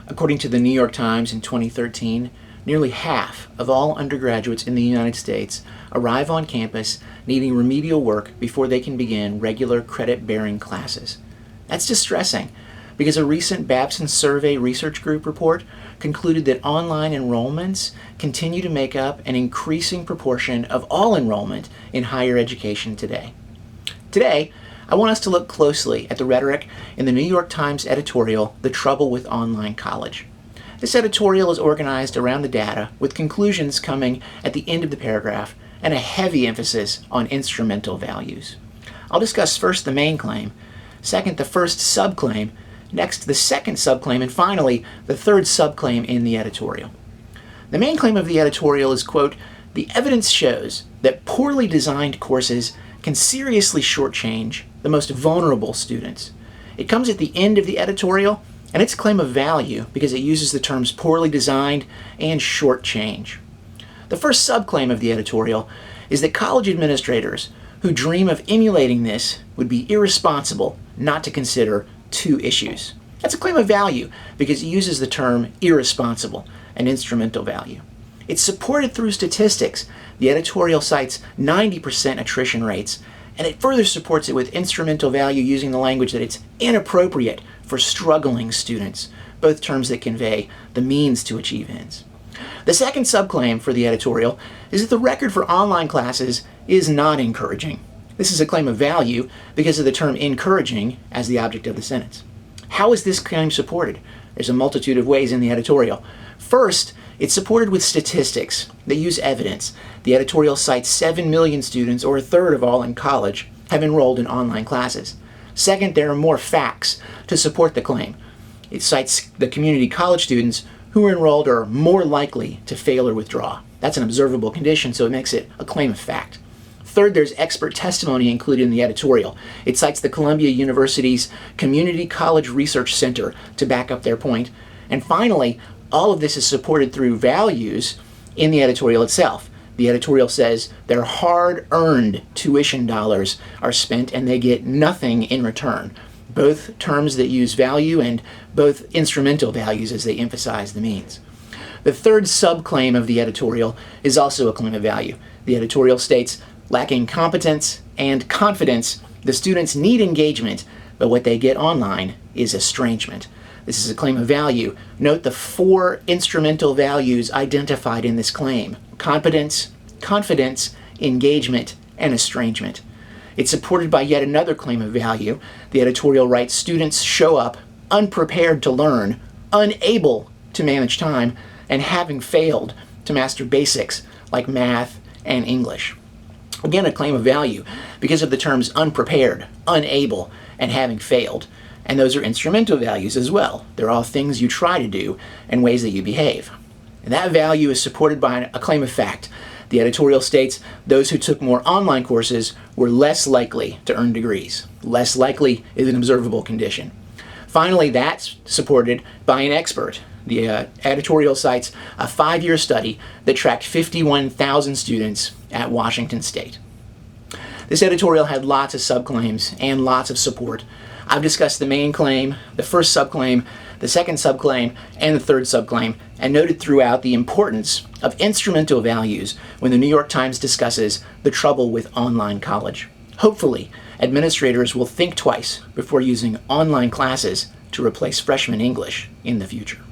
According to the New York Times in 2013, nearly half of all undergraduates in the United States arrive on campus needing remedial work before they can begin regular credit-bearing classes. That's distressing because a recent Babson Survey Research Group report concluded that online enrollments continue to make up an increasing proportion of all enrollment in higher education today. Today, I want us to look closely at the rhetoric in the New York Times editorial, "The Trouble with Online College." This editorial is organized around the data, with conclusions coming at the end of the paragraph and a heavy emphasis on instrumental values. I'll discuss first the main claim, second the first subclaim, next the second subclaim, and finally the third subclaim in the editorial. The main claim of the editorial is, quote, "The evidence shows that poorly designed courses can seriously shortchange the most vulnerable students." It comes at the end of the editorial, and its claim of value because it uses the terms poorly designed and shortchange. The first subclaim of the editorial is that college administrators who dream of emulating this would be irresponsible not to consider two issues. That's a claim of value because it uses the term irresponsible, an instrumental value. It's supported through statistics. The editorial cites 90% attrition rates, and it further supports it with instrumental value using the language that it's inappropriate for struggling students, both terms that convey the means to achieve ends. The second subclaim for the editorial is that the record for online classes is not encouraging. This is a claim of value because of the term encouraging as the object of the sentence. How is this claim supported? There's a multitude of ways in the editorial. First, it's supported with statistics that use evidence. The editorial cites 7 million students, or a third of all in college, have enrolled in online classes. Second, there are more facts to support the claim. It cites the community college students who are enrolled are more likely to fail or withdraw. That's an observable condition, so it makes it a claim of fact. Third, there's expert testimony included in the editorial. It cites the Columbia University's Community College Research Center to back up their point. And finally, all of this is supported through values in the editorial itself. The editorial says their hard-earned tuition dollars are spent and they get nothing in return. Both terms that use value and both instrumental values as they emphasize the means. The third subclaim of the editorial is also a claim of value. The editorial states, lacking competence and confidence, the students need engagement, but what they get online is estrangement. This is a claim of value. Note the 4 instrumental values identified in this claim: competence, confidence, engagement, and estrangement. It's supported by yet another claim of value. The editorial writes, students show up unprepared to learn, unable to manage time, and having failed to master basics like math and English. Again, a claim of value because of the terms unprepared, unable, and having failed. And those are instrumental values as well. They're all things you try to do and ways that you behave. And that value is supported by a claim of fact. The editorial states those who took more online courses were less likely to earn degrees. Less likely is an observable condition. Finally, that's supported by an expert. The editorial cites a 5-year study that tracked 51,000 students at Washington State. This editorial had lots of subclaims and lots of support. I've discussed the main claim, the first subclaim, the second subclaim, and the third subclaim, and noted throughout the importance of instrumental values when the New York Times discusses the trouble with online college. Hopefully, administrators will think twice before using online classes to replace freshman English in the future.